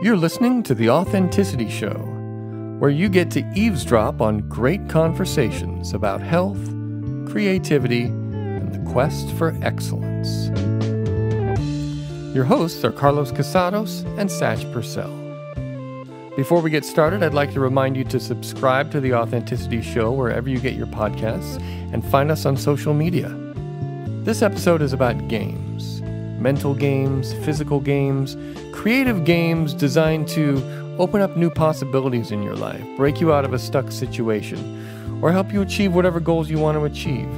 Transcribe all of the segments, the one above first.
You're listening to The Authenticity Show, where you get to eavesdrop on great conversations about health, creativity, and the quest for excellence. Your hosts are Carlos Casados and Satch Purcell. Before we get started, I'd like to remind you to subscribe to The Authenticity Show wherever you get your podcasts and find us on social media. This episode is about games. Mental games, physical games, creative games designed to open up new possibilities in your life, break you out of a stuck situation, or help you achieve whatever goals you want to achieve.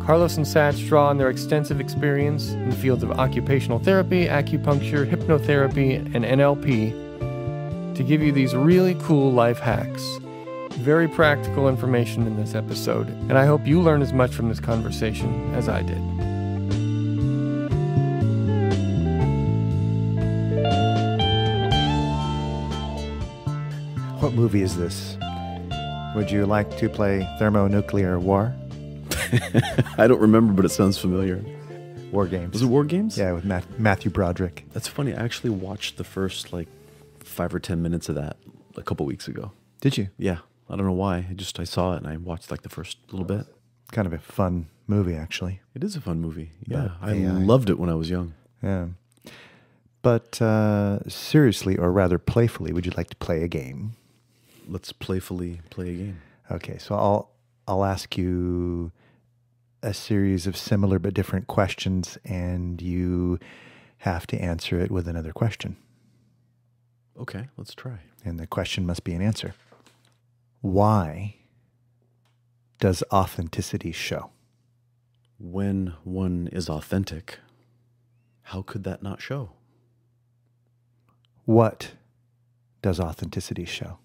Carlos and Satch draw on their extensive experience in the fields of occupational therapy, acupuncture, hypnotherapy, and NLP to give you these really cool life hacks. Very practical information in this episode, and I hope you learn as much from this conversation as I did. What movie is this? Would you like to play thermonuclear war? I don't remember, but it sounds familiar. War Games. Was it War Games? Yeah, with Matthew Broderick. That's funny. I actually watched the first 5 or 10 minutes of that a couple weeks ago. Did you? Yeah. I don't know why. I saw it and I watched the first little bit. Kind of a fun movie, actually. It is a fun movie. Yeah. But I loved it when I was young. Yeah. But seriously, or rather playfully, would you like to play a game? Let's playfully play a game. Okay, so I'll ask you a series of similar but different questions, and you have to answer it with another question. Okay, let's try. And the question must be an answer. Why does authenticity show? When one is authentic, how could that not show? What does authenticity show?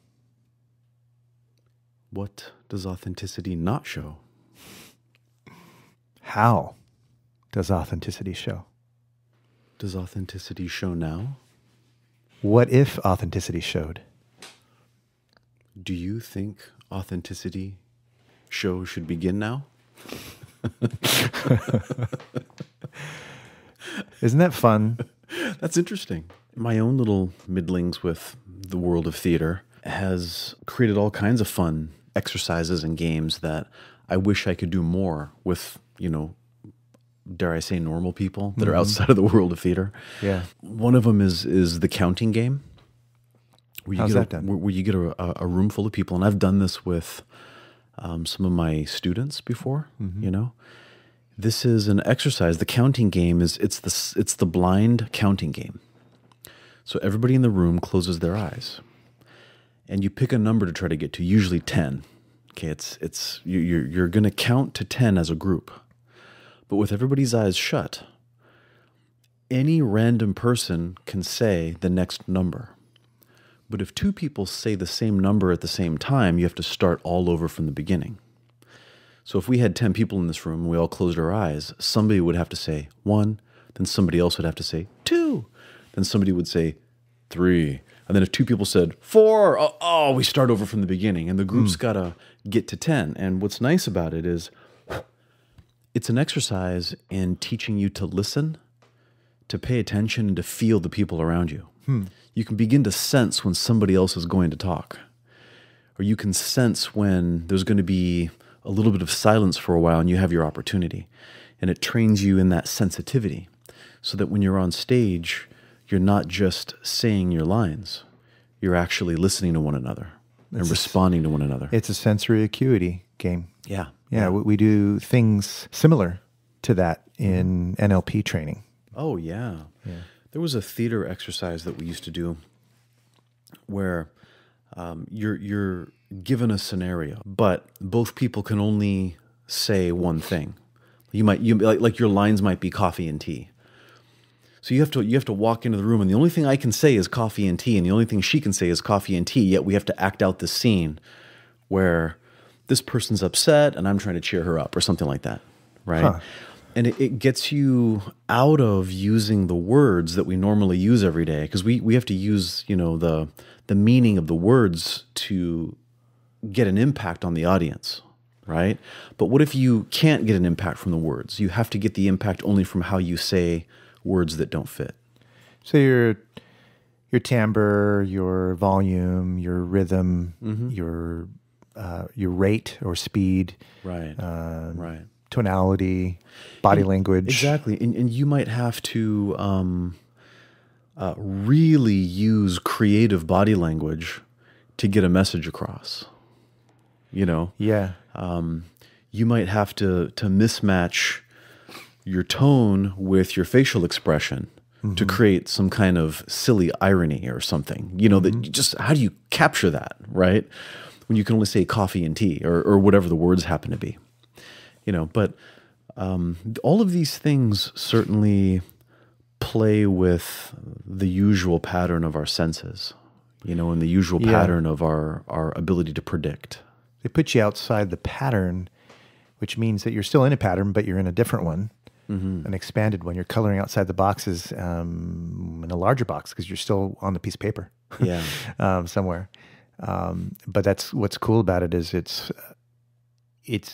What does authenticity not show? How does authenticity show? Does authenticity show now? What if authenticity showed? Do you think authenticity show should begin now? Isn't that fun? That's interesting. My own little middlings with the world of theater has created all kinds of fun exercises and games that I wish I could do more with, dare I say, normal people that are outside of the world of theater. Yeah. One of them is the counting game. How's that done? Where you get a room full of people, and I've done this with some of my students before. This is an exercise. The counting game it's the blind counting game. So everybody in the room closes their eyes, and you pick a number to try to get to. Usually 10. Okay, you're going to count to 10 as a group, but with everybody's eyes shut, any random person can say the next number. But if two people say the same number at the same time, you have to start all over from the beginning. So if we had 10 people in this room and we all closed our eyes, somebody would have to say 1, then somebody else would have to say 2, then somebody would say 3, and then if 2 people said 4, we start over from the beginning, and the group's got to get to 10. And what's nice about it is it's an exercise in teaching you to listen, to pay attention, and to feel the people around you. You can begin to sense when somebody else is going to talk, or you can sense when there's going to be a little bit of silence for a while and you have your opportunity. And it trains you in that sensitivity so that when you're on stage, you're not just saying your lines, you're actually listening to one another and responding to one another. It's a sensory acuity game. Yeah. Yeah, we do things similar to that in NLP training. Oh, yeah. There was a theater exercise that we used to do where you're given a scenario, but both people can only say one thing. You like your lines might be coffee and tea. So you have to walk into the room, and the only thing I can say is coffee and tea, and the only thing she can say is coffee and tea. Yet we have to act out this scene where this person's upset, and I'm trying to cheer her up, or something like that, right? Huh. And it gets you out of using the words that we normally use every day, because we have to use the meaning of the words to get an impact on the audience, right? But what if you can't get an impact from the words? You have to get the impact only from how you say words that don't fit. So you're your timbre, your volume, your rhythm, your rate or speed, right, right, tonality, body language. Exactly, and you might have to really use creative body language to get a message across. You know, Yeah. You might have to mismatch your tone with your facial expression to create some kind of silly irony or something. You know, that you just, how do you capture that, right? When you can only say coffee and tea or whatever the words happen to be. You know, but all of these things certainly play with the usual pattern of our senses, you know, and the usual pattern of our ability to predict. They put you outside the pattern, which means that you're still in a pattern, but you're in a different one, an expanded one. You're coloring outside the boxes in a larger box because you're still on the piece of paper somewhere. But that's what's cool about it is it's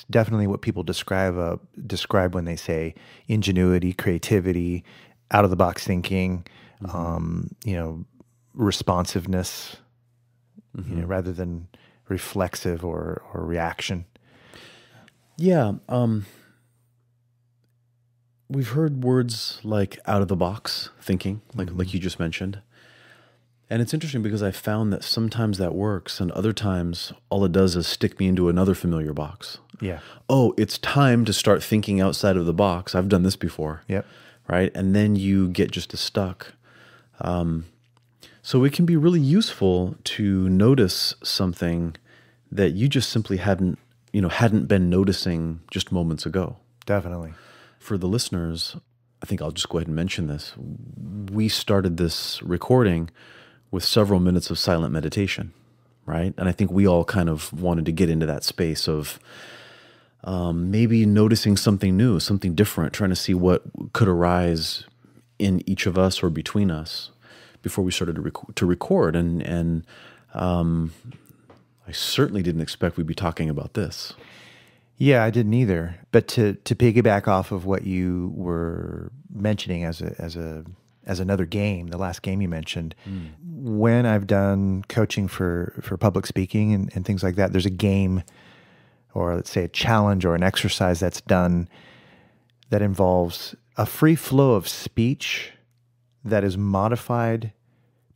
definitely what people describe when they say ingenuity, creativity, out of the box thinking, you know, responsiveness, you know, rather than reflexive or reaction. Yeah. We've heard words like out of the box thinking, like you just mentioned. And it's interesting because I found that sometimes that works and other times all it does is stick me into another familiar box. Yeah. Oh, it's time to start thinking outside of the box. I've done this before. Yep. Right? And then you get just as stuck. So it can be really useful to notice something that you just simply hadn't been noticing just moments ago. Definitely. For the listeners, I think I'll just go ahead and mention this. We started this recording with several minutes of silent meditation, right? And I think we all kind of wanted to get into that space of maybe noticing something new, something different, trying to see what could arise in each of us or between us before we started to record. And I certainly didn't expect we'd be talking about this. Yeah, I didn't either. But to piggyback off of what you were mentioning as another game, the last game you mentioned, when I've done coaching for public speaking and things like that, there's a game or let's say a challenge or an exercise that's done that involves a free flow of speech that is modified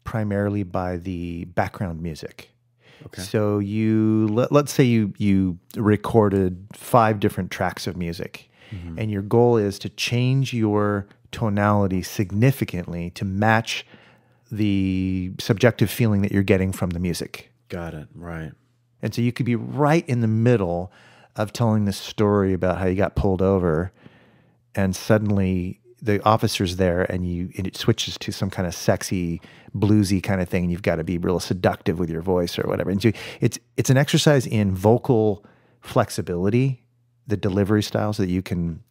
primarily by the background music. Okay. So let's say you recorded 5 different tracks of music, and your goal is to change your tonality significantly to match the subjective feeling that you're getting from the music. Got it. Right. And so you could be right in the middle of telling this story about how you got pulled over, and suddenly the officer's there, and it switches to some kind of sexy, bluesy kind of thing, and you've got to be real seductive with your voice or whatever. And so it's an exercise in vocal flexibility, the delivery styles, so that you can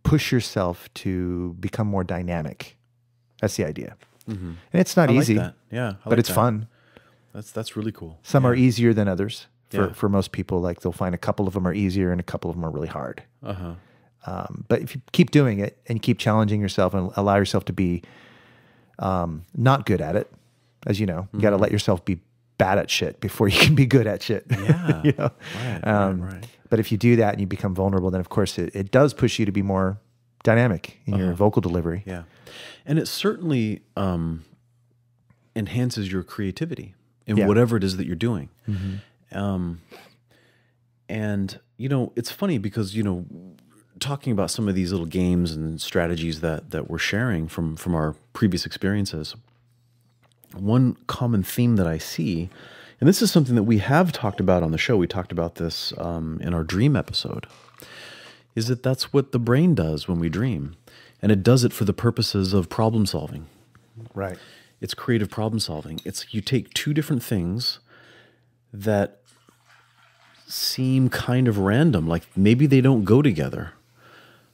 push yourself to become more dynamic. That's the idea. And it's not easy. Like that. Yeah, but it's fun. That's really cool. Some are easier than others. For most people, like they'll find a couple of them are easier and a couple of them are really hard. But if you keep doing it and you keep challenging yourself and allow yourself to be not good at it, as you know, you got to let yourself be bad at shit before you can be good at shit. Yeah. You know? Right. But if you do that and you become vulnerable, then of course it does push you to be more dynamic in your vocal delivery. Yeah. And it certainly enhances your creativity in whatever it is that you're doing. And, you know, it's funny because, you know, talking about some of these little games and strategies that we're sharing from our previous experiences, one common theme that I see, and this is something that we have talked about on the show, we talked about this in our dream episode, is that that's what the brain does when we dream. And it does it for the purposes of problem solving. Right. It's creative problem solving. It's you take 2 different things that seem kind of random, like maybe they don't go together,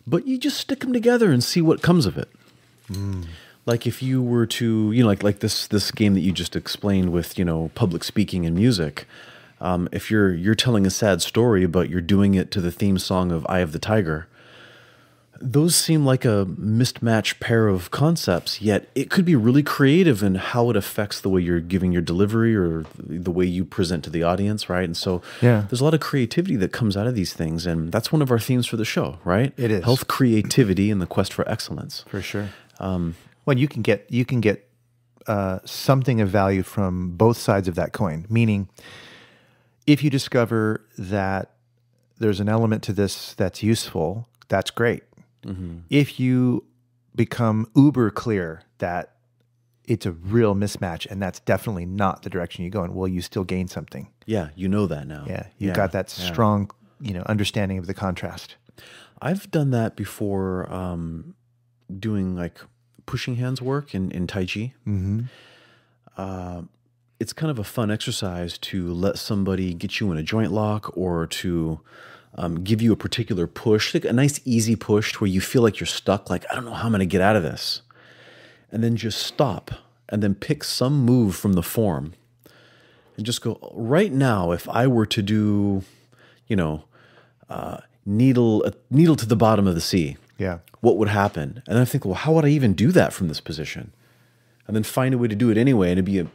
but you just stick them together and see what comes of it. Like if you were to, you know, like this game that you just explained with, you know, public speaking and music. If you're telling a sad story, but you're doing it to the theme song of Eye of the Tiger, Those seem like a mismatched pair of concepts, yet it could be really creative in how it affects the way you're giving your delivery or the way you present to the audience, right? And so there's a lot of creativity that comes out of these things, and that's one of our themes for the show, right? It is. Health, creativity, and the quest for excellence. For sure. Well, you can get something of value from both sides of that coin, meaning if you discover that there's an element to this that's useful, that's great. If you become uber clear that it's a real mismatch and that's definitely not the direction you go in, well, you still gain something. Yeah, you know that now. Yeah, you got that strong, understanding of the contrast. I've done that before, doing like pushing hands work in Tai Chi. It's kind of a fun exercise to let somebody get you in a joint lock or to give you a particular push, like a nice easy push where you feel like you're stuck, like, I don't know how I'm going to get out of this. And then just stop and then pick some move from the form and just go, right now, if I were to do, needle to the bottom of the sea, what would happen? And then I think, well, how would I even do that from this position? And then find a way to do it anyway. And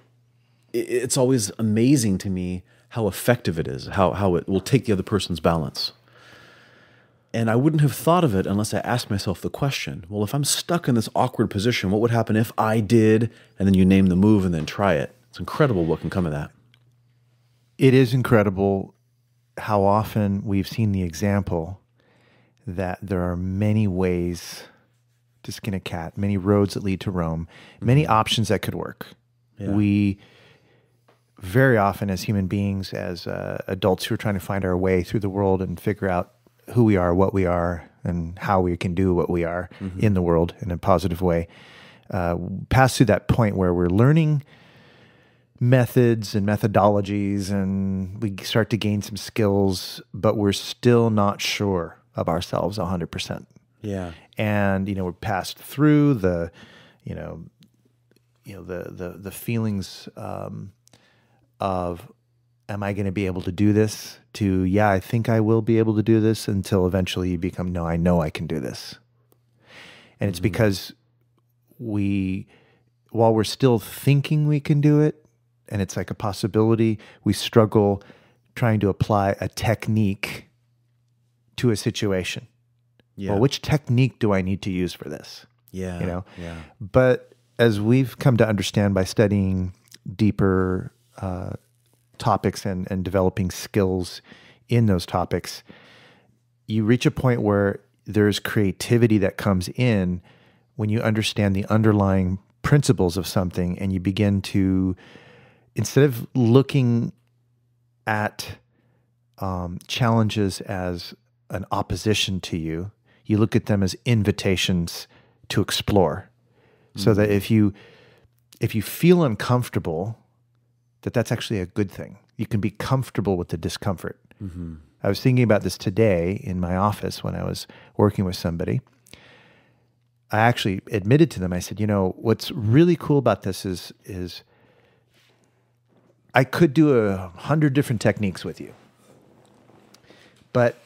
it's always amazing to me how effective it is, how it will take the other person's balance. And I wouldn't have thought of it unless I asked myself the question, well, if I'm stuck in this awkward position, what would happen if I did? And then you name the move and then try it. It's incredible what can come of that. It is incredible how often we've seen the example that there are many ways to skin a cat, many roads that lead to Rome, many options that could work. We very often as human beings, as adults who are trying to find our way through the world and figure out who we are, what we are, and how we can do what we are in the world in a positive way, pass through that point where we're learning methods and methodologies and we start to gain some skills, but we're still not sure of ourselves 100%. Yeah. And, we're passed through the feelings of, am I going to be able to do this? To, yeah, I think I will be able to do this, until eventually you become, no, I know I can do this. And it's because while we're still thinking we can do it, and it's like a possibility, we struggle trying to apply a technique to a situation. Well, which technique do I need to use for this? But as we've come to understand by studying deeper topics and developing skills in those topics, you reach a point where there's creativity that comes in when you understand the underlying principles of something, and you begin to, instead of looking at challenges as an opposition to you, you look at them as invitations to explore. So that if you feel uncomfortable, that's actually a good thing. You can be comfortable with the discomfort. I was thinking about this today in my office when I was working with somebody. I actually admitted to them, I said, what's really cool about this is I could do 100 different techniques with you. But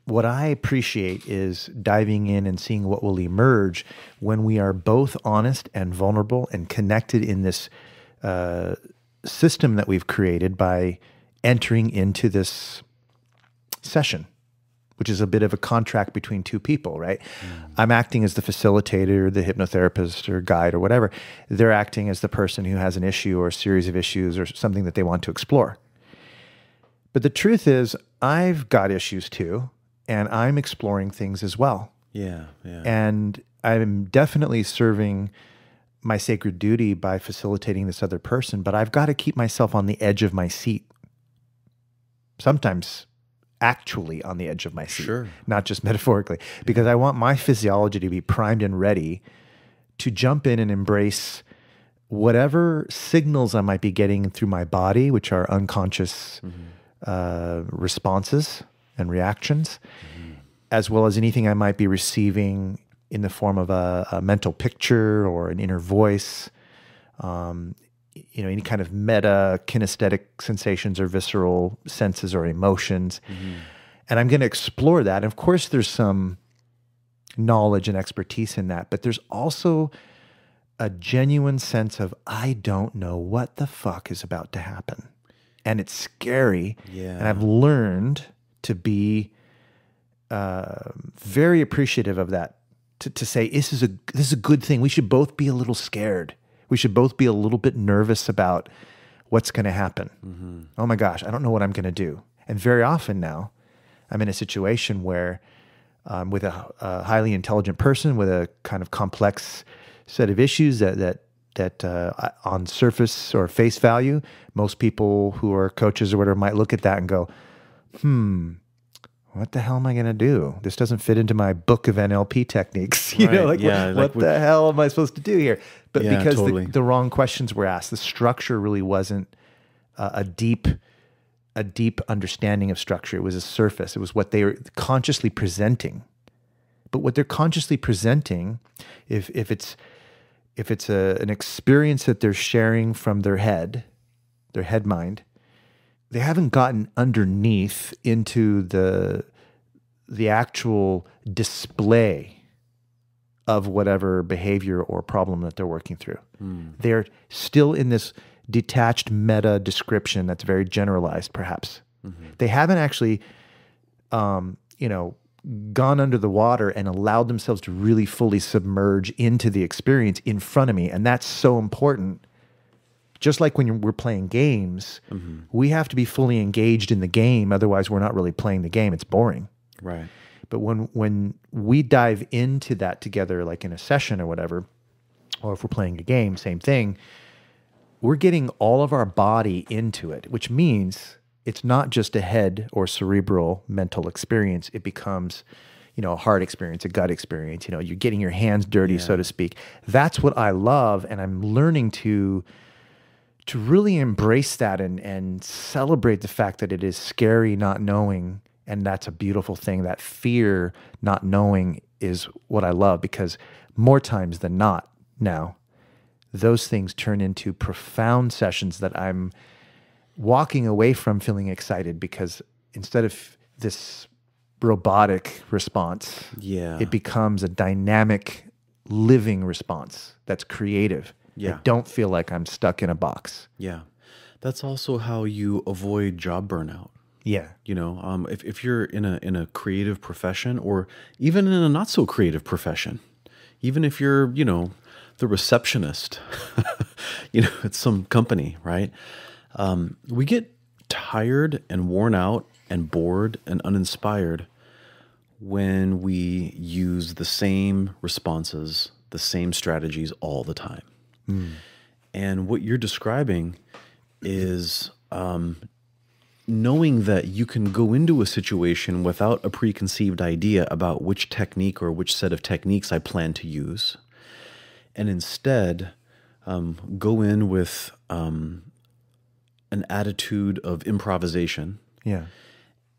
what I appreciate is diving in and seeing what will emerge when we are both honest and vulnerable and connected in this system that we've created by entering into this session, which is a bit of a contract between two people, right? I'm acting as the facilitator, the hypnotherapist or guide or whatever. They're acting as the person who has an issue or a series of issues or something that they want to explore. But the truth is, I've got issues too, and I'm exploring things as well. And I'm definitely serving my sacred duty by facilitating this other person, but I've got to keep myself on the edge of my seat. Sometimes actually on the edge of my seat, not just metaphorically, because I want my physiology to be primed and ready to jump in and embrace whatever signals I might be getting through my body, which are unconscious responses and reactions, as well as anything I might be receiving in the form of a mental picture or an inner voice, any kind of meta kinesthetic sensations or visceral senses or emotions. And I'm going to explore that. And of course, there's some knowledge and expertise in that. But there's also a genuine sense of, I don't know what the fuck is about to happen. And it's scary. Yeah. And I've learned to be very appreciative of that. To say, this is a good thing. We should both be a little scared. We should both be a little bit nervous about what's going to happen. Mm-hmm. Oh my gosh, I don't know what I'm going to do. And very often now, I'm in a situation where with a highly intelligent person with a kind of complex set of issues that on surface or face value, most people who are coaches or whatever might look at that and go, what the hell am I going to do? This doesn't fit into my book of NLP techniques. You know, like, what the hell am I supposed to do here? But because the wrong questions were asked, the structure really wasn't a deep understanding of structure. It was a surface. It was what they were consciously presenting. But what they're consciously presenting, if it's an experience that they're sharing from their head mind, they haven't gotten underneath into the actual display of whatever behavior or problem that they're working through. They're still in this detached meta description that's very generalized, perhaps. Mm-hmm. They haven't actually, gone under the water and allowed themselves to really fully submerge into the experience in front of me. And that's so important. Just like when we're playing games, we have to be fully engaged in the game. Otherwise, we're not really playing the game. It's boring. Right. But when we dive into that together, like in a session or whatever, or if we're playing a game, same thing, we're getting all of our body into it, which means it's not just a head or cerebral mental experience. It becomes, a heart experience, a gut experience. You're getting your hands dirty, so to speak. That's what I love, and I'm learning to really embrace that and celebrate the fact that it is scary not knowing, and that's a beautiful thing. That fear not knowing is what I love, because more times than not now, those things turn into profound sessions that I'm walking away from feeling excited, because instead of this robotic response, it becomes a dynamic, living response that's creative. I don't feel like I'm stuck in a box. Yeah. That's also how you avoid job burnout. Yeah. If you're in a creative profession, or even in a not so creative profession, even if you're, the receptionist, at some company, right? We get tired and worn out and bored and uninspired when we use the same responses, the same strategies all the time. And what you're describing is knowing that you can go into a situation without a preconceived idea about which technique or which set of techniques I plan to use, and instead go in with an attitude of improvisation,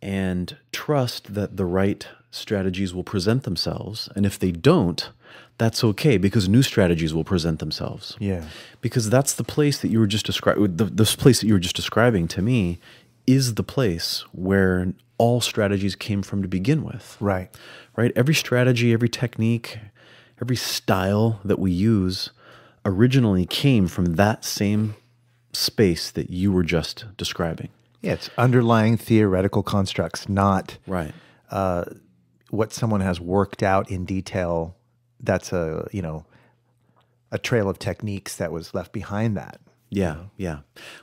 and trust that the right strategies will present themselves. And if they don't, that's okay, because new strategies will present themselves. Yeah. Because that's the place that you were just describing. This place that you were just describing to me is the place where all strategies came from to begin with. Right. Right? Every strategy, every technique, every style that we use originally came from that same space that you were just describing. Yeah, it's underlying theoretical constructs, not what someone has worked out in detail. That's a trail of techniques that was left behind that. Yeah, yeah.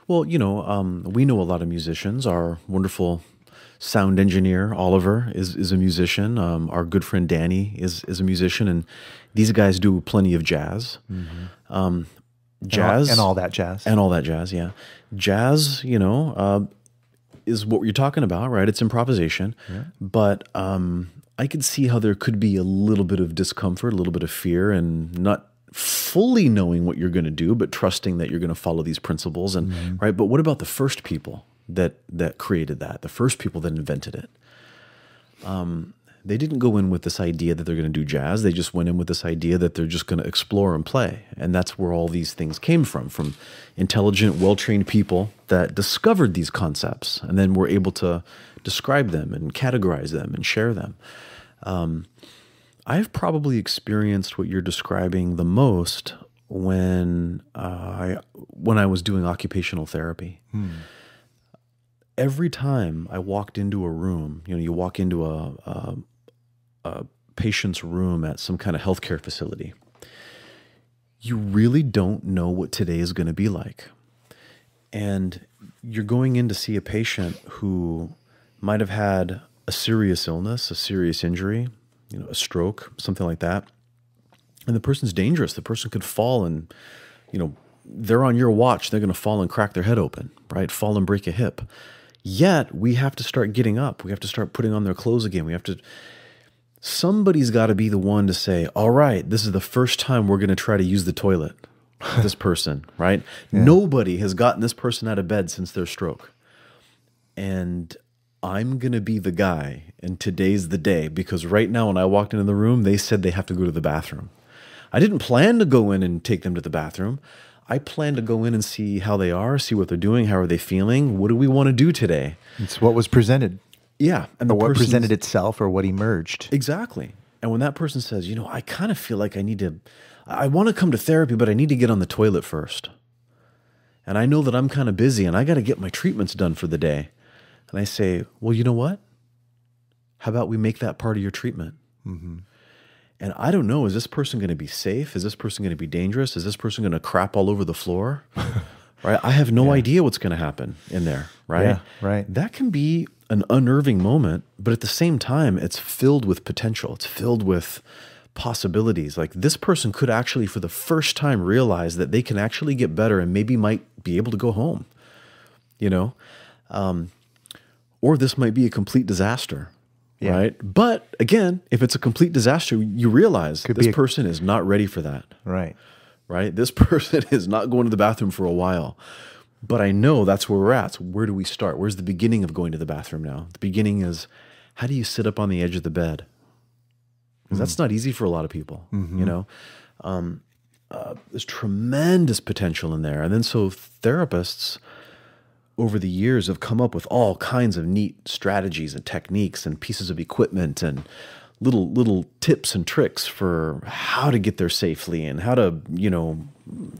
Well, we know a lot of musicians. Our wonderful sound engineer, Oliver, is a musician. Our good friend Danny is a musician, and these guys do plenty of jazz. Mm-hmm. Jazz. And all that jazz. And all that jazz, yeah. Jazz, is what you're talking about, right? It's improvisation. Yeah. But I could see how there could be a little bit of discomfort, a little bit of fear, and not fully knowing what you're going to do, but trusting that you're going to follow these principles. And right. But what about the first people that created that? The first people that invented it? They didn't go in with this idea that they're going to do jazz. They just went in with this idea that they're just going to explore and play. And that's where all these things came from intelligent, well-trained people that discovered these concepts and then were able to describe them and categorize them and share them. I've probably experienced what you're describing the most when I was doing occupational therapy. Every time I walked into a room, you walk into a patient's room at some kind of healthcare facility, you really don't know what today is going to be like. And you're going in to see a patient who might have had a serious illness, a serious injury, a stroke, something like that. And the person's dangerous. The person could fall and, they're on your watch. They're going to fall and crack their head open, right? Fall and break a hip. Yet we have to start getting up. We have to start putting on their clothes again. Somebody's got to be the one to say, all right, this is the first time we're going to try to use the toilet with this person, right? Yeah. Nobody has gotten this person out of bed since their stroke. And I'm going to be the guy, and today's the day, because right now when I walked into the room, they said they have to go to the bathroom. I didn't plan to go in and take them to the bathroom. I plan to go in and see how they are, see what they're doing, how are they feeling, what do we want to do today? It's what was presented. Yeah. And or what presented itself or what emerged. Exactly. And when that person says, I kind of feel like I want to come to therapy, but I need to get on the toilet first. And I know that I'm kind of busy and I got to get my treatments done for the day. And I say, well, you know what? How about we make that part of your treatment? Mm-hmm. And I don't know, is this person going to be safe? Is this person going to be dangerous? Is this person going to crap all over the floor? Right? I have no idea what's going to happen in there, right? Yeah, right. That can be an unnerving moment, but at the same time, it's filled with potential. It's filled with possibilities. Like this person could actually, for the first time, realize that they can actually get better and maybe might be able to go home, or this might be a complete disaster. Yeah. Right. But again, if it's a complete disaster, you realize this person is not ready for that. Right. Right. This person is not going to the bathroom for a while. But I know that's where we're at. So where do we start? Where's the beginning of going to the bathroom now? The beginning is, how do you sit up on the edge of the bed? Because that's not easy for a lot of people. Mm-hmm. There's tremendous potential in there. And then so therapists over the years have come up with all kinds of neat strategies and techniques and pieces of equipment and little tips and tricks for how to get there safely and how to,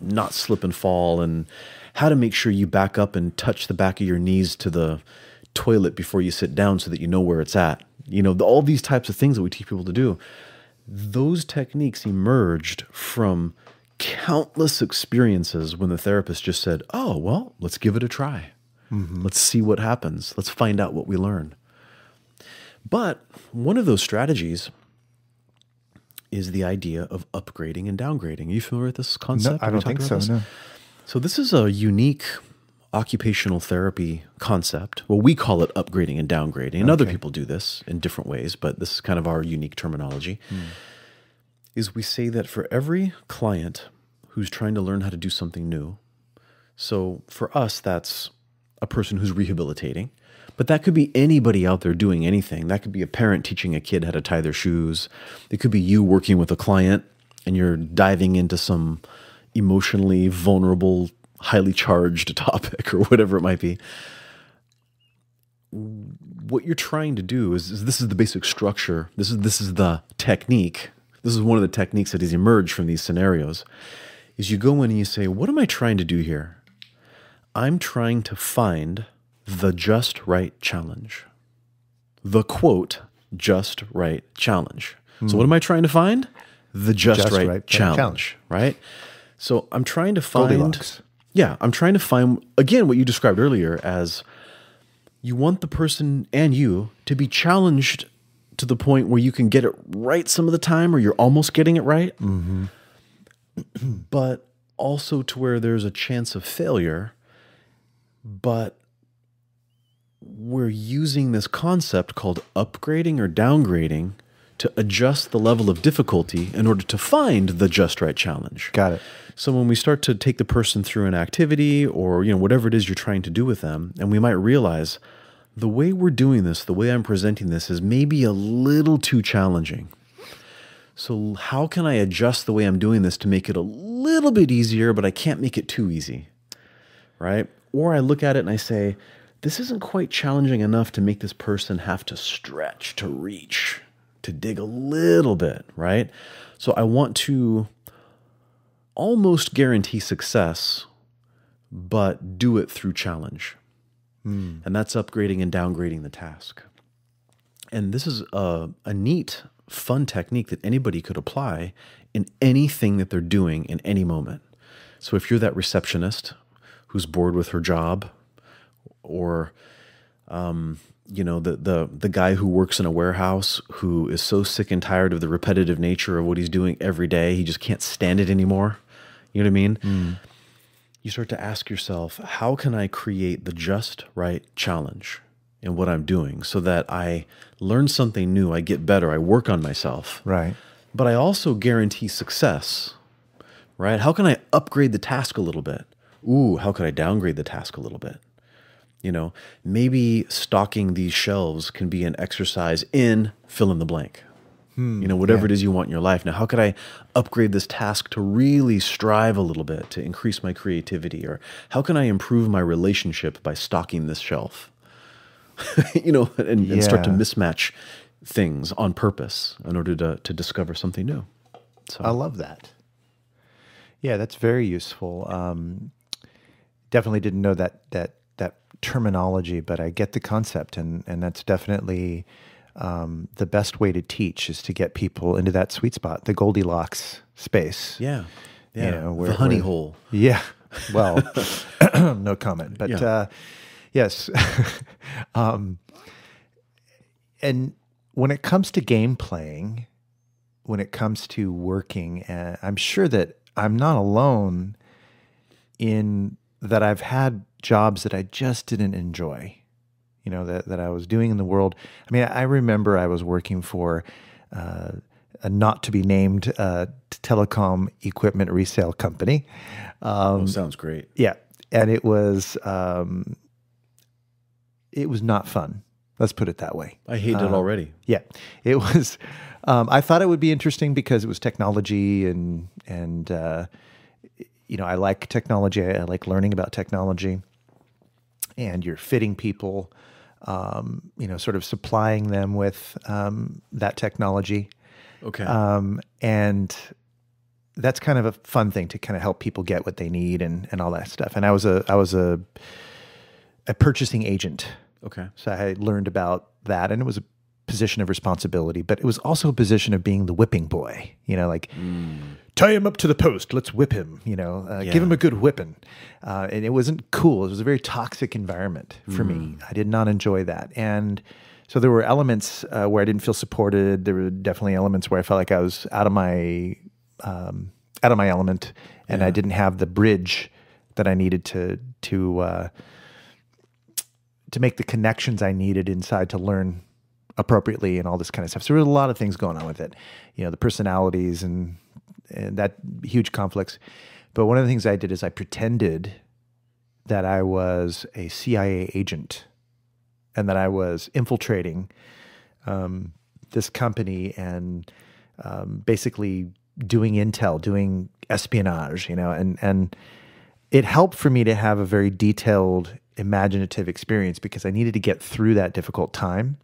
not slip and fall and how to make sure you back up and touch the back of your knees to the toilet before you sit down so that you know where it's at. All these types of things that we teach people to do. Those techniques emerged from countless experiences when the therapist just said, oh, well, let's give it a try. Mm-hmm. Let's see what happens. Let's find out what we learn. But one of those strategies is the idea of upgrading and downgrading. Are you familiar with this concept? No, I don't think so, no. So this is a unique occupational therapy concept. Well, we call it upgrading and downgrading. And other people do this in different ways, but this is kind of our unique terminology. Is we say that for every client who's trying to learn how to do something new, so for us, that's a person who's rehabilitating, but that could be anybody out there doing anything. That could be a parent teaching a kid how to tie their shoes. It could be you working with a client and you're diving into some emotionally vulnerable, highly charged topic or whatever it might be. What you're trying to do is this is the basic structure. This is the technique. This is one of the techniques that has emerged from these scenarios, is you go in and you say, what am I trying to do here? I'm trying to find the just right challenge. The quote, just right challenge. So what am I trying to find? The just right challenge, right? So I'm trying to find... Goldilocks. Yeah, I'm trying to find, again, what you described earlier as you want the person and you to be challenged to the point where you can get it right some of the time or you're almost getting it right. Mm-hmm. But also to where there's a chance of failure. But we're using this concept called upgrading or downgrading to adjust the level of difficulty in order to find the just right challenge. Got it. So when we start to take the person through an activity or whatever it is you're trying to do with them, and we might realize the way we're doing this, the way I'm presenting this is maybe a little too challenging. So how can I adjust the way I'm doing this to make it a little bit easier, but I can't make it too easy, right? Or I look at it and I say, this isn't quite challenging enough to make this person have to stretch, to reach, to dig a little bit, right? So I want to almost guarantee success, but do it through challenge. And that's upgrading and downgrading the task. And this is a neat, fun technique that anybody could apply in anything that they're doing in any moment. So if you're that receptionist who's bored with her job, or the guy who works in a warehouse who is so sick and tired of the repetitive nature of what he's doing every day, he just can't stand it anymore. You know what I mean? You start to ask yourself, how can I create the just right challenge in what I'm doing so that I learn something new, I get better, I work on myself. Right. But I also guarantee success, right? How can I upgrade the task a little bit? Ooh, how could I downgrade the task a little bit? You know, maybe stocking these shelves can be an exercise in fill in the blank. Whatever it is you want in your life. Now, how could I upgrade this task to really strive a little bit to increase my creativity? Or how can I improve my relationship by stocking this shelf? And start to mismatch things on purpose in order to discover something new. So I love that. Yeah, that's very useful. Definitely didn't know that terminology, but I get the concept, and that's definitely the best way to teach is to get people into that sweet spot, the Goldilocks space. Yeah. Where, the honey hole. Yeah. Well, no comment. But yes. And when it comes to game playing, when it comes to working, I'm sure that I'm not alone in that I've had jobs that I just didn't enjoy, that I was doing in the world. I mean, I remember I was working for a not to be named telecom equipment resale company. Sounds great. Yeah. And it was not fun. Let's put it that way. I hate it already. Yeah, it was. I thought it would be interesting because it was technology, and I like technology. I like learning about technology, and you're fitting people, sort of supplying them with that technology. Okay. And that's kind of a fun thing to kind of help people get what they need and all that stuff. And I was a purchasing agent. Okay. So I learned about that, and it was a position of responsibility, but it was also a position of being the whipping boy, tie him up to the post, let's whip him, give him a good whipping. And it wasn't cool. It was a very toxic environment for me. I did not enjoy that. And so there were elements where I didn't feel supported. There were definitely elements where I felt like I was out of my element, and I didn't have the bridge that I needed to make the connections I needed inside to learn appropriately and all this kind of stuff. So there were a lot of things going on with it, the personalities and that huge conflicts. But one of the things I did is I pretended that I was a CIA agent and that I was infiltrating this company and basically doing intel, doing espionage, and it helped for me to have a very detailed imaginative experience because I needed to get through that difficult time.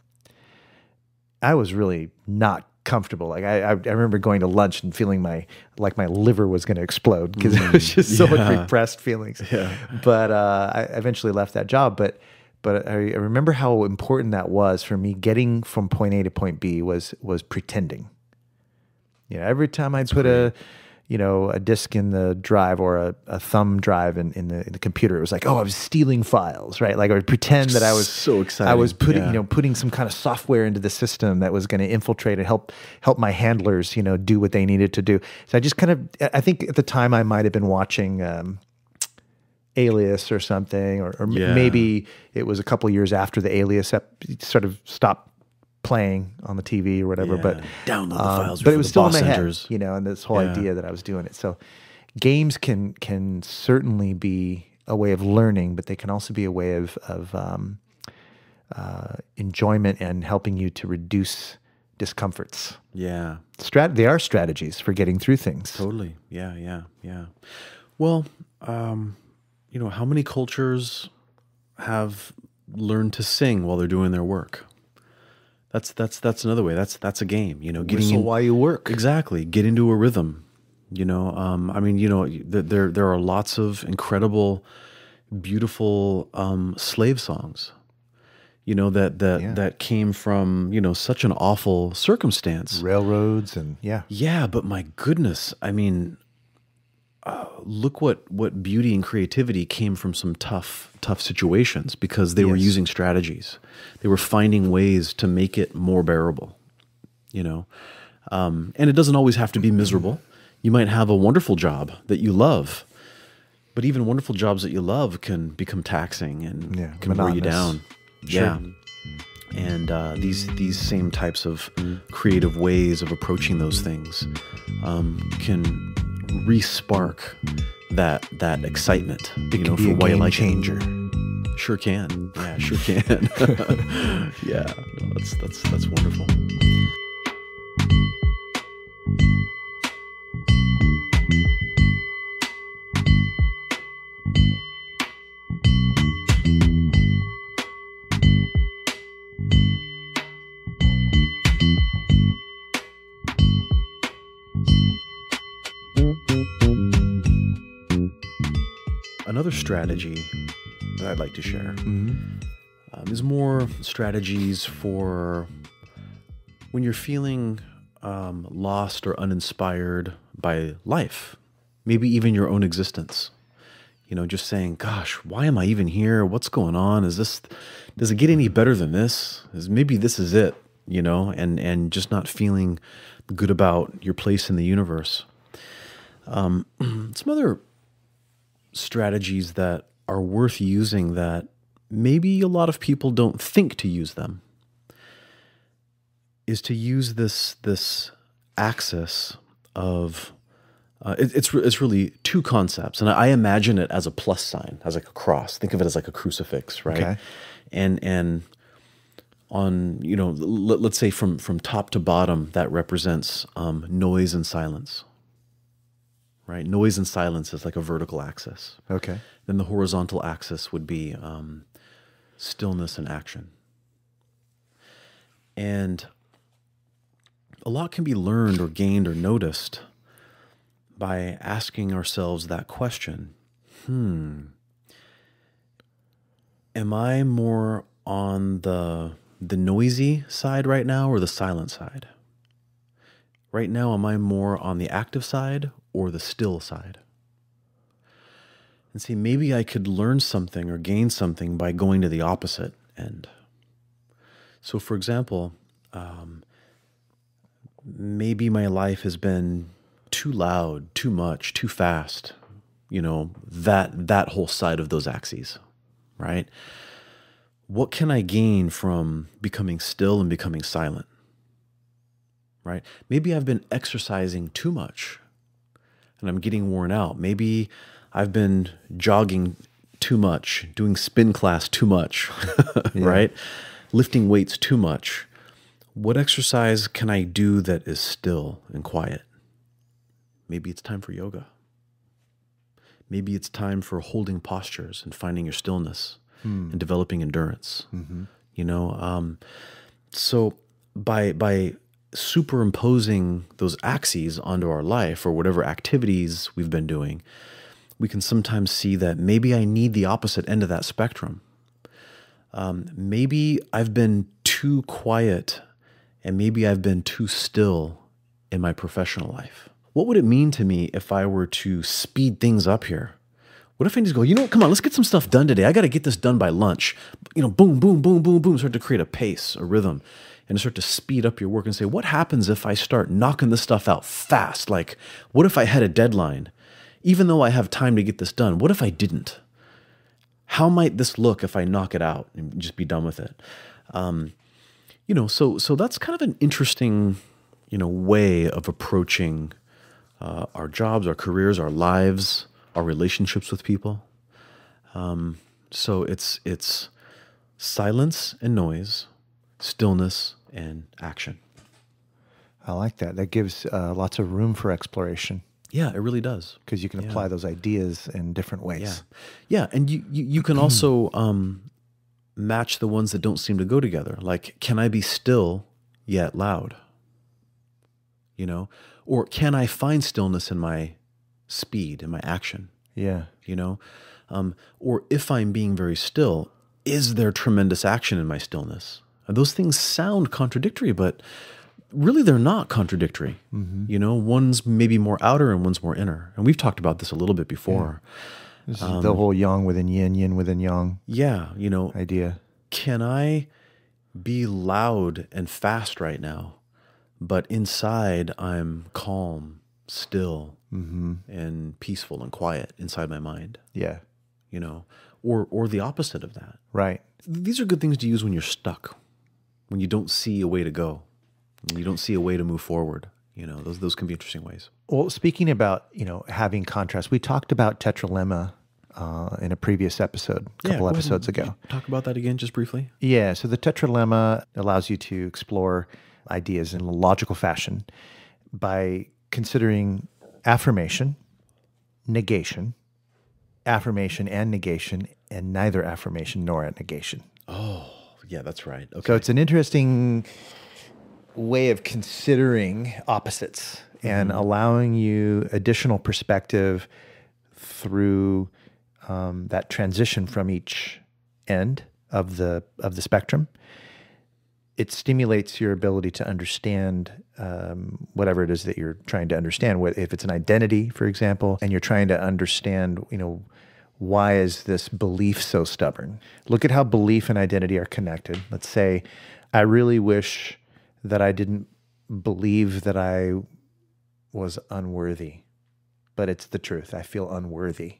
I was really not comfortable. Like I remember going to lunch and feeling my liver was going to explode because it was just so much repressed feelings. Yeah. But I eventually left that job. But I remember how important that was for me. Getting from point A to point B was pretending. Every time I'd put a disc in the drive or a thumb drive in the computer, it was like, oh, I was stealing files, right? Like I would pretend that I was so excited. I was putting some kind of software into the system that was going to infiltrate and help my handlers, do what they needed to do. So I just I think at the time I might have been watching Alias or something, or maybe it was a couple years after the Alias sort of stopped playing on the TV or whatever, but download the files. But it was still in my centers. head, and this whole idea that I was doing it. So games can certainly be a way of learning, but they can also be a way of enjoyment and helping you to reduce discomforts. Yeah. They are strategies for getting through things. Totally. Yeah. Well, how many cultures have learned to sing while they're doing their work? That's another way. That's a game. Getting Whistle while you work. Exactly. Get into a rhythm. I mean, there are lots of incredible, beautiful slave songs. That came from such an awful circumstance. Railroads and Yeah, but my goodness, I mean, look what beauty and creativity came from some tough situations, because they were using strategies. They were finding ways to make it more bearable, and it doesn't always have to be miserable. You might have a wonderful job that you love, but even wonderful jobs that you love can become taxing and can wear you down. Sure. Yeah. And these same types of creative ways of approaching those things can re-spark that excitement, for why you like changer. Sure can. Yeah, sure can. Yeah, no, that's wonderful. Another strategy that I'd like to share is more strategies for when you're feeling lost or uninspired by life, maybe even your own existence. Just saying, gosh, why am I even here? What's going on? Does it get any better than this? Maybe this is it, and just not feeling good about your place in the universe. Some other strategies that are worth using that maybe a lot of people don't think to use them is to use this axis of it's really two concepts, and I imagine it as a plus sign, as like a cross. Think of it as like a crucifix, right? Okay. And on let's say from top to bottom, that represents noise and silence. Right? Noise and silence is like a vertical axis. Okay. Then the horizontal axis would be stillness and action. And a lot can be learned or gained or noticed by asking ourselves that question. Am I more on the noisy side right now or the silent side? Right now, am I more on the active side or the still side? And see, maybe I could learn something or gain something by going to the opposite end. So, for example, maybe my life has been too loud, too much, too fast. That whole side of those axes, right? What can I gain from becoming still and becoming silent? Right? Maybe I've been exercising too much and I'm getting worn out. Maybe I've been jogging too much, doing spin class too much, right? Lifting weights too much. What exercise can I do that is still and quiet? Maybe it's time for yoga. Maybe it's time for holding postures and finding your stillness and developing endurance. So by superimposing those axes onto our life or whatever activities we've been doing, we can sometimes see that maybe I need the opposite end of that spectrum. Maybe I've been too quiet and maybe I've been too still in my professional life. What would it mean to me if I were to speed things up here? What if I just go, come on, let's get some stuff done today. I got to get this done by lunch. Boom, boom, boom, boom, boom. Start to create a pace, a rhythm, and start to speed up your work and say, what happens if I start knocking this stuff out fast? Like, what if I had a deadline? Even though I have time to get this done, what if I didn't? How might this look if I knock it out and just be done with it? So that's kind of an interesting, way of approaching our jobs, our careers, our lives, our relationships with people. So it's silence and noise, stillness and action. I like that. That gives lots of room for exploration. Yeah, it really does. Because you can apply those ideas in different ways. Yeah, and you can also match the ones that don't seem to go together. Like, can I be still yet loud? You know, or can I find stillness in my speed, in my action? Yeah. You know, or if I'm being very still, is there tremendous action in my stillness? And those things sound contradictory, but really they're not contradictory. You know, one's maybe more outer and one's more inner. And we've talked about this a little bit before. This is the whole yang within yin, yin within yang. Yeah. You know, idea. Can I be loud and fast right now, but inside I'm calm, still, and peaceful and quiet inside my mind? Yeah. You know, or the opposite of that. Right. These are good things to use when you're stuck, when you don't see a way to go, when you don't see a way to move forward. You know, those can be interesting ways. Well, speaking about, you know, having contrast, we talked about tetralemma in a previous episode, a couple episodes ago. Talk about that again, just briefly. Yeah. So the tetralemma allows you to explore ideas in a logical fashion by considering affirmation, negation, affirmation and negation, and neither affirmation nor negation. Oh, yeah, that's right. Okay. So it's an interesting way of considering opposites and allowing you additional perspective through that transition from each end of the spectrum. It stimulates your ability to understand whatever it is that you're trying to understand. If it's an identity, for example, and you're trying to understand, you know, why is this belief so stubborn? Look at how belief and identity are connected. Let's say, I really wish that I didn't believe that I was unworthy, but it's the truth. I feel unworthy.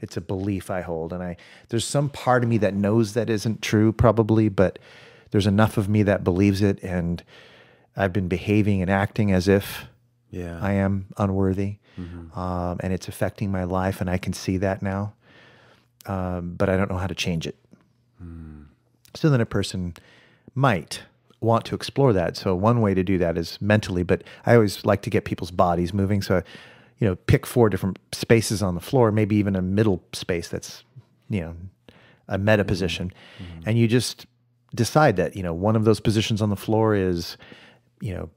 It's a belief I hold. And there's some part of me that knows that isn't true probably, but there's enough of me that believes it. And I've been behaving and acting as if I am unworthy. And it's affecting my life, and I can see that now. But I don't know how to change it. So then a person might want to explore that. So one way to do that is mentally, but I always like to get people's bodies moving. So, you know, pick 4 different spaces on the floor, maybe even a middle space that's, you know, a meta position. And you just decide that, you know, one of those positions on the floor is, you know,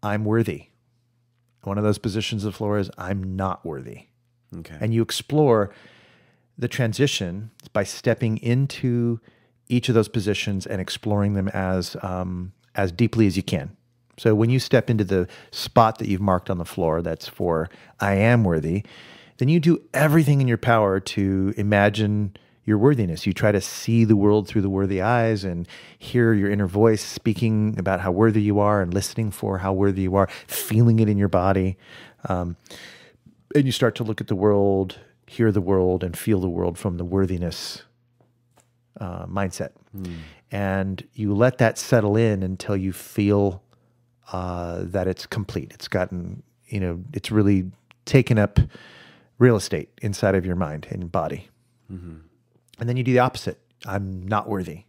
I'm worthy. One of those positions of the floor is I'm not worthy. Okay. And you explore the transition by stepping into each of those positions and exploring them as deeply as you can. So when you step into the spot that you've marked on the floor that's for I am worthy, then you do everything in your power to imagine your worthiness. You try to see the world through the worthy eyes and hear your inner voice speaking about how worthy you are and listening for how worthy you are, feeling it in your body. And you start to look at the world, hear the world, and feel the world from the worthiness mindset. And you let that settle in until you feel that it's complete. It's gotten, you know, it's really taken up real estate inside of your mind and body. And then you do the opposite. I'm not worthy.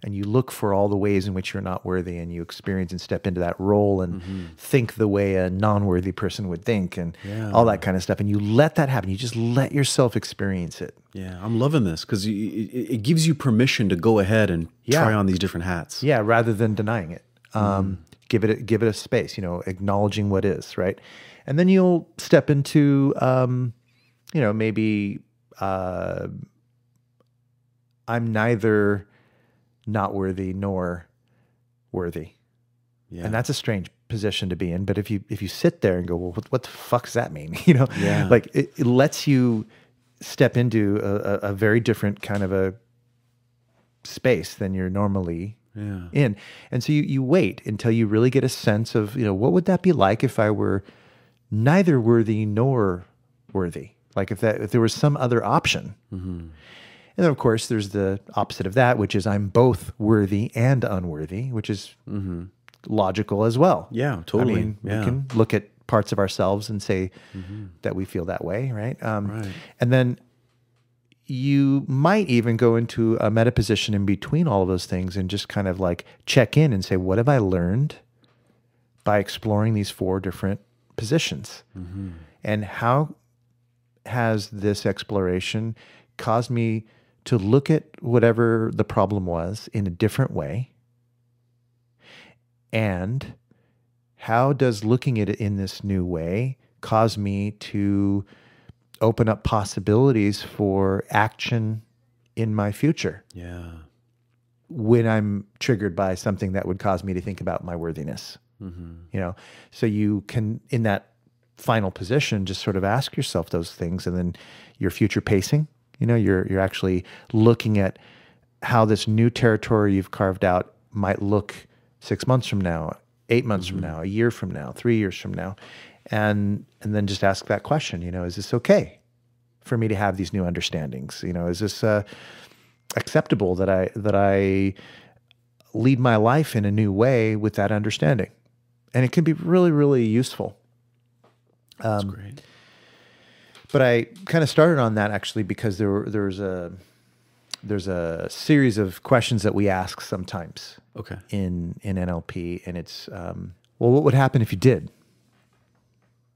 And you look for all the ways in which you're not worthy, and you experience and step into that role and think the way a non-worthy person would think and all that kind of stuff. And you let that happen. You just let yourself experience it. Yeah, I'm loving this because it gives you permission to go ahead and try on these different hats. Yeah, rather than denying it. Give it a space, you know, acknowledging what is, right? And then you'll step into, you know, maybe I'm neither not worthy nor worthy. Yeah. And that's a strange position to be in. But if you sit there and go, well, what the fuck does that mean? You know, like it lets you step into a very different kind of a space than you're normally in. And so you wait until you really get a sense of, you know, what would that be like if I were neither worthy nor worthy? Like if there was some other option. And then, of course, there's the opposite of that, which is I'm both worthy and unworthy, which is logical as well. Yeah, totally. I mean, we can look at parts of ourselves and say that we feel that way, right? Right. And then you might even go into a meta position in between all of those things and just kind of like check in and say, what have I learned by exploring these 4 different positions? And how has this exploration caused me to look at whatever the problem was in a different way? And how does looking at it in this new way cause me to open up possibilities for action in my future? Yeah. When I'm triggered by something that would cause me to think about my worthiness. So you can, in that final position, just sort of ask yourself those things, and then your future pacing, you're actually looking at how this new territory you've carved out might look 6 months from now, 8 months from now, a year from now, 3 years from now. And then just ask that question, is this okay for me to have these new understandings? Is this acceptable that I lead my life in a new way with that understanding? And it can be really, really useful. That's great. But I kind of started on that actually because there's a series of questions that we ask sometimes in NLP, and it's, what would happen if you did?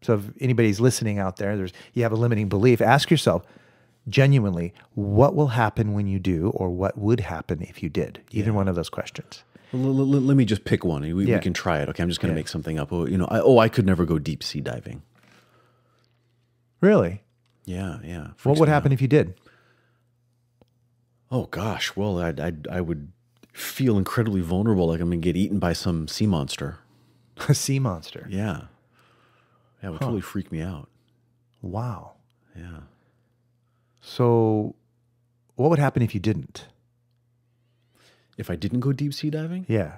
So if anybody's listening out there, you have a limiting belief, ask yourself genuinely, what will happen when you do, or what would happen if you did? Either one of those questions. Let me just pick one. We can try it. Okay, I'm just going to make something up. I could never go deep sea diving. Really? Yeah. What would happen if you did? Oh gosh, well, I would feel incredibly vulnerable, like I'm going to get eaten by some sea monster. A sea monster? Yeah. It would totally freak me out. Wow. Yeah. So what would happen if you didn't? If I didn't go deep sea diving? Yeah.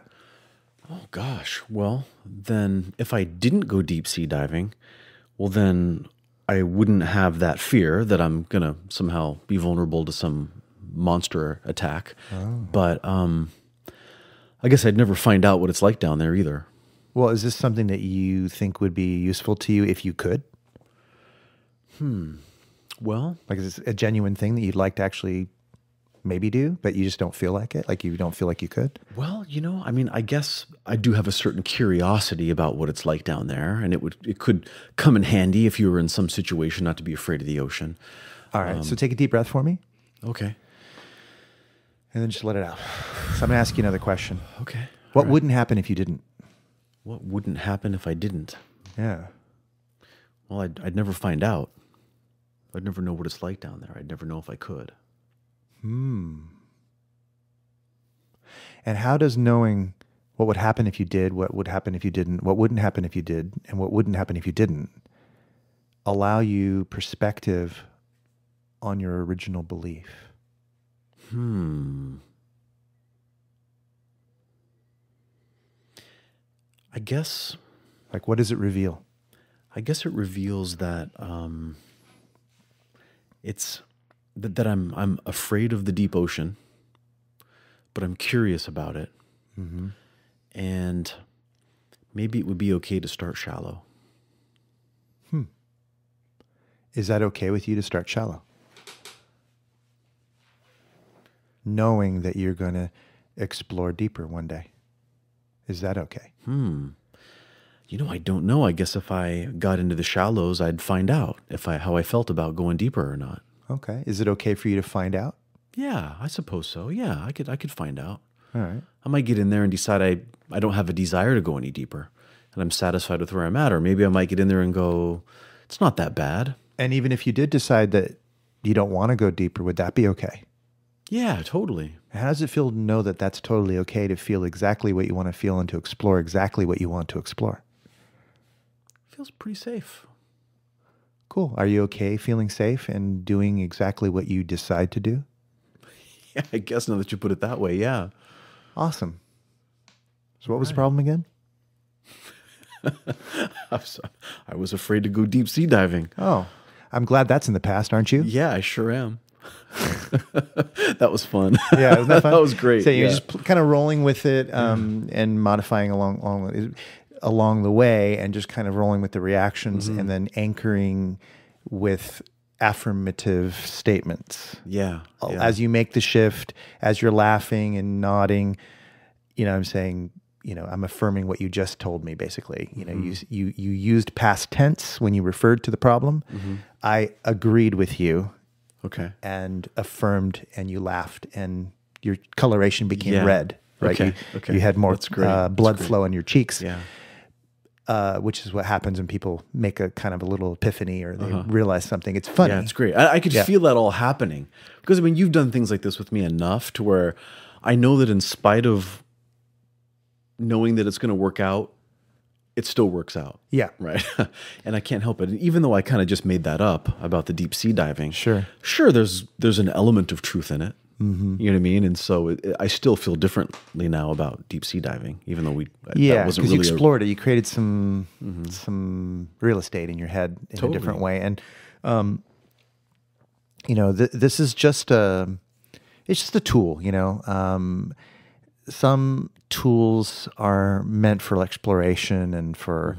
Oh gosh. Well, then if I didn't go deep sea diving, well then I wouldn't have that fear that I'm going to somehow be vulnerable to some monster attack. But I guess I'd never find out what it's like down there either. Well, is this something that you think would be useful to you if you could? Well, like, is this a genuine thing that you'd like to actually maybe do, but you just don't feel like it? Like you don't feel like you could? Well, I guess I do have a certain curiosity about what it's like down there, and it could come in handy if you were in some situation not to be afraid of the ocean. All right. So take a deep breath for me. Okay. And then just let it out. So I'm going to ask you another question. Okay. What wouldn't happen if you didn't? What wouldn't happen if I didn't? Yeah. Well, I'd never find out. I'd never know what it's like down there. I'd never know if I could. And how does knowing what would happen if you did, what would happen if you didn't, what wouldn't happen if you did, and what wouldn't happen if you didn't, allow you perspective on your original belief? I guess... Like, what does it reveal? I guess it reveals that it's that I'm afraid of the deep ocean, but I'm curious about it. And maybe it would be okay to start shallow. Is that okay with you to start shallow? Knowing that you're going to explore deeper one day. Is that okay? I don't know. I guess if I got into the shallows, I'd find out how I felt about going deeper or not. Okay. Is it okay for you to find out? Yeah, I suppose so. Yeah, I could find out. All right. I might get in there and decide I don't have a desire to go any deeper, and I'm satisfied with where I'm at. Or maybe I might get in there and go, it's not that bad. And even if you did decide that you don't want to go deeper, would that be okay? Yeah, totally. How does it feel to know that that's totally okay to feel exactly what you want to feel and to explore exactly what you want to explore? Feels pretty safe. Cool. Are you okay feeling safe and doing exactly what you decide to do? Yeah, I guess now that you put it that way, yeah. Awesome. So what was the problem again? I was afraid to go deep sea diving. Oh, I'm glad that's in the past, aren't you? Yeah, I sure am. That was fun. Yeah, wasn't that fun? That was great. So you're just kind of rolling with it and modifying along the way, and just kind of rolling with the reactions, and then anchoring with affirmative statements. Yeah. As you make the shift, as you're laughing and nodding, I'm saying, I'm affirming what you just told me, basically. You used past tense when you referred to the problem. I agreed with you Okay. and affirmed, and you laughed, and your coloration became Yeah. red, right? Okay. You had more That's great. blood flow in your cheeks, Yeah. which is what happens when people make a kind of a little epiphany or they realize something. It's funny. Yeah, it's great. I could feel that all happening because, I mean, you've done things like this with me enough to where I know that in spite of knowing that it's going to work out, it still works out. Yeah. Right. And I can't help it. And even though I kind of just made that up about the deep sea diving. Sure. There's an element of truth in it. Mm-hmm. You know what I mean? And so I still feel differently now about deep sea diving, even though that wasn't really you explored it. You created some real estate in your head in a different way. And, this is just it's just a tool, some tools are meant for exploration and for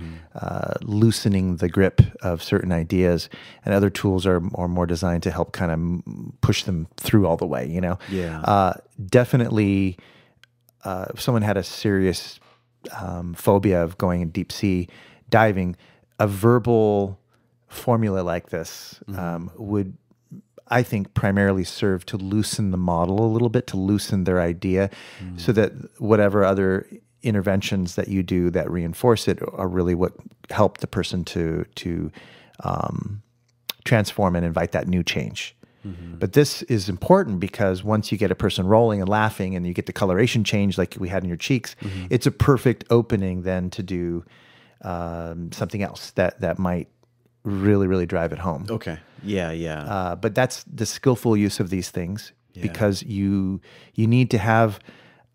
loosening the grip of certain ideas, and other tools are more designed to help kind of push them through all the way. Yeah. Definitely, if someone had a serious phobia of going in deep sea diving, a verbal formula like this would, I think, primarily serve to loosen the model a little bit, to loosen their idea, so that whatever other interventions that you do that reinforce it are really what help the person to transform and invite that new change. But this is important because once you get a person rolling and laughing and you get the coloration change like we had in your cheeks, it's a perfect opening then to do something else that might really, really drive it home. Okay. Yeah. But that's the skillful use of these things because you need to have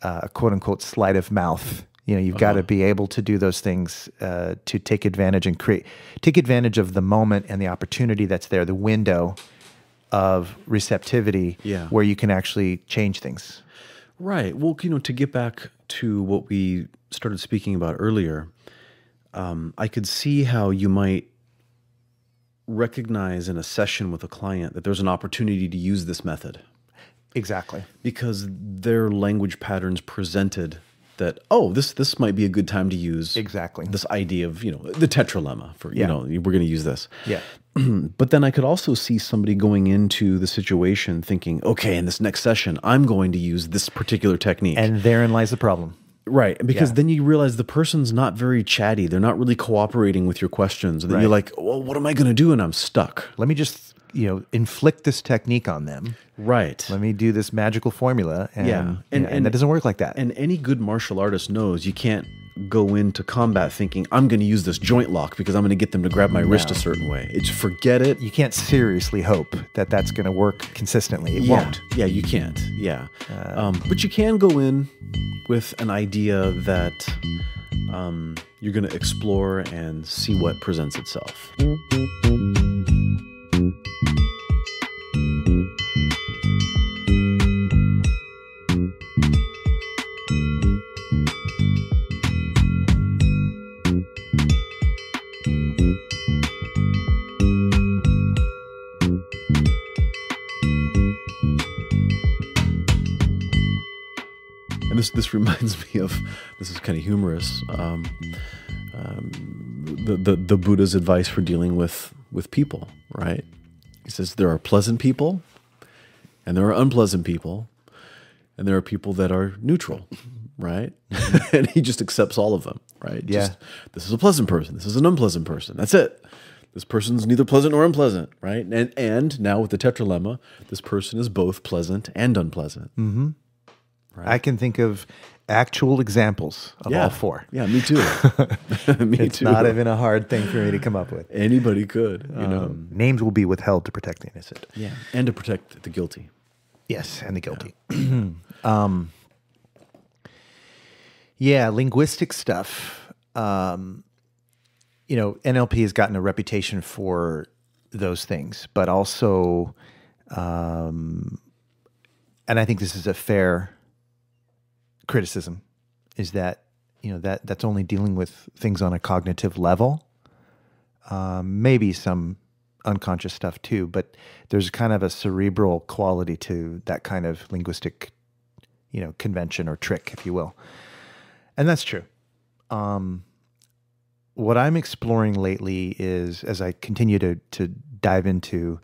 a quote unquote sleight of mouth. You've got to be able to do those things to take advantage and take advantage of the moment and the opportunity that's there, the window of receptivity where you can actually change things. Right. Well, to get back to what we started speaking about earlier, I could see how you might recognize in a session with a client that there's an opportunity to use this method. Exactly. Because their language patterns presented that, this might be a good time to use this idea of, the tetralemma for, we're going to use this. Yeah. But then I could also see somebody going into the situation thinking, okay, in this next session, I'm going to use this particular technique. And therein lies the problem. Right. Because then you realize the person's not very chatty. They're not really cooperating with your questions. And then you're like, well, what am I going to do? And I'm stuck. Let me just, inflict this technique on them. Right. Let me do this magical formula. And, and that doesn't work like that. And any good martial artist knows you can't go into combat thinking, I'm going to use this joint lock because I'm going to get them to grab my wrist a certain way. It's forget it. You can't seriously hope that that's going to work consistently. It won't. Yeah, you can't. Yeah. But you can go in with an idea that you're going to explore and see what presents itself. And this reminds me of, this is kind of humorous, the Buddha's advice for dealing with people, right? He says there are pleasant people, and there are unpleasant people, and there are people that are neutral, right? And he just accepts all of them, right? Yeah. Just, this is a pleasant person. This is an unpleasant person. That's it. This person's neither pleasant nor unpleasant, right? And now with the tetralemma, this person is both pleasant and unpleasant. Mm-hmm. Right. I can think of actual examples of all four. Yeah, me too. It's not even a hard thing for me to come up with. Anybody could, Names will be withheld to protect the innocent. Yeah, and to protect the guilty. Yes, and the guilty. Yeah, linguistic stuff. NLP has gotten a reputation for those things, but also, and I think this is a fair criticism, is that that's only dealing with things on a cognitive level, maybe some unconscious stuff too, but there's kind of a cerebral quality to that kind of linguistic convention or trick, if you will, and that's true. What I'm exploring lately is, as I continue to dive into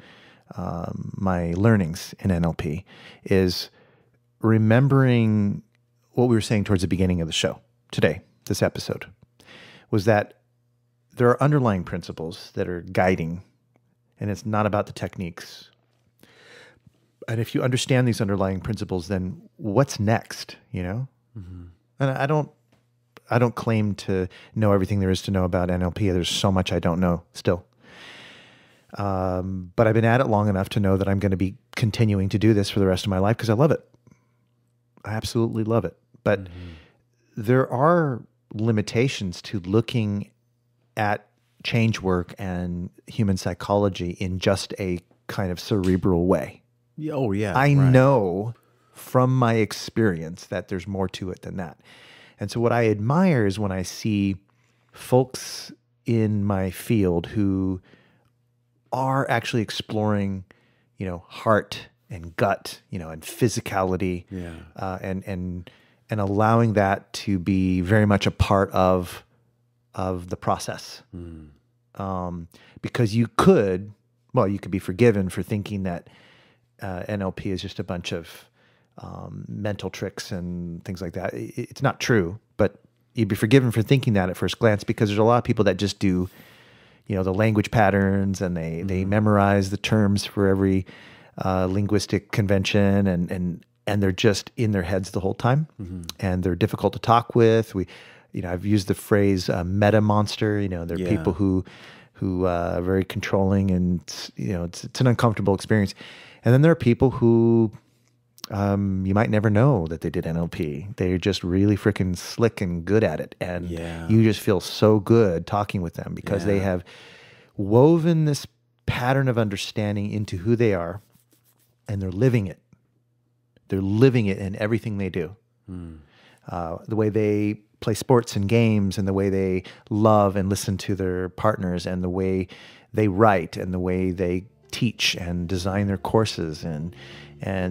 my learnings in NLP is remembering what we were saying towards the beginning of the show today, this episode, was that there are underlying principles that are guiding, and it's not about the techniques. And if you understand these underlying principles, then what's next, you know? Mm-hmm. And I don't claim to know everything there is to know about NLP. There's so much I don't know still. But I've been at it long enough to know that I'm going to be continuing to do this for the rest of my life because I love it. I absolutely love it. But there are limitations to looking at change work and human psychology in just a kind of cerebral way. Oh, yeah. I know from my experience that there's more to it than that. And so what I admire is when I see folks in my field who are actually exploring, you know, heart and gut, you know, and physicality, and allowing that to be very much a part of the process. Because you could be forgiven for thinking that NLP is just a bunch of mental tricks and things like that. It's not true, but you'd be forgiven for thinking that at first glance because there's a lot of people that just do, you know, the language patterns and they memorize the terms for every linguistic convention and they're just in their heads the whole time, and they're difficult to talk with. I've used the phrase meta monster. You know, there are people who are very controlling, and you know, it's an uncomfortable experience. And then there are people who you might never know that they did NLP. They're just really freaking slick and good at it, and you just feel so good talking with them because they have woven this pattern of understanding into who they are, and they're living it. They're living it in everything they do. The way they play sports and games, and the way they love and listen to their partners, and the way they write, and the way they teach and design their courses. And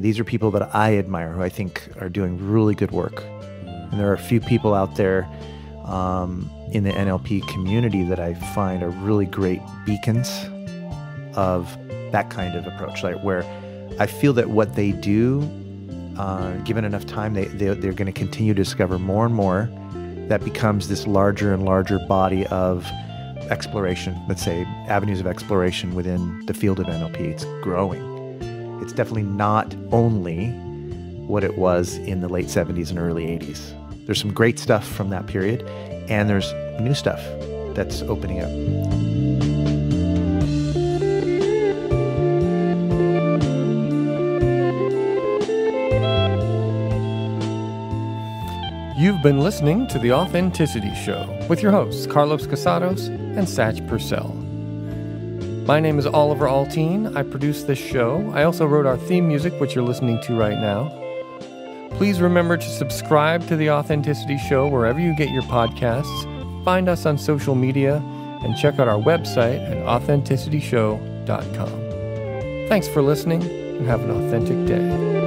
these are people that I admire, who I think are doing really good work. And there are a few people out there in the NLP community that I find are really great beacons of that kind of approach, like where I feel that what they do, given enough time, they're going to continue to discover more and more. That becomes this larger and larger body of exploration, let's say avenues of exploration within the field of NLP. It's growing. It's definitely not only what it was in the late 70s and early 80s. There's some great stuff from that period, and there's new stuff that's opening up. You've been listening to The Authenticity Show with your hosts, Carlos Casados and Satch Purcell. My name is Oliver Althoen. I produce this show. I also wrote our theme music, which you're listening to right now. Please remember to subscribe to The Authenticity Show wherever you get your podcasts. Find us on social media and check out our website at authenticityshow.com. Thanks for listening and have an authentic day.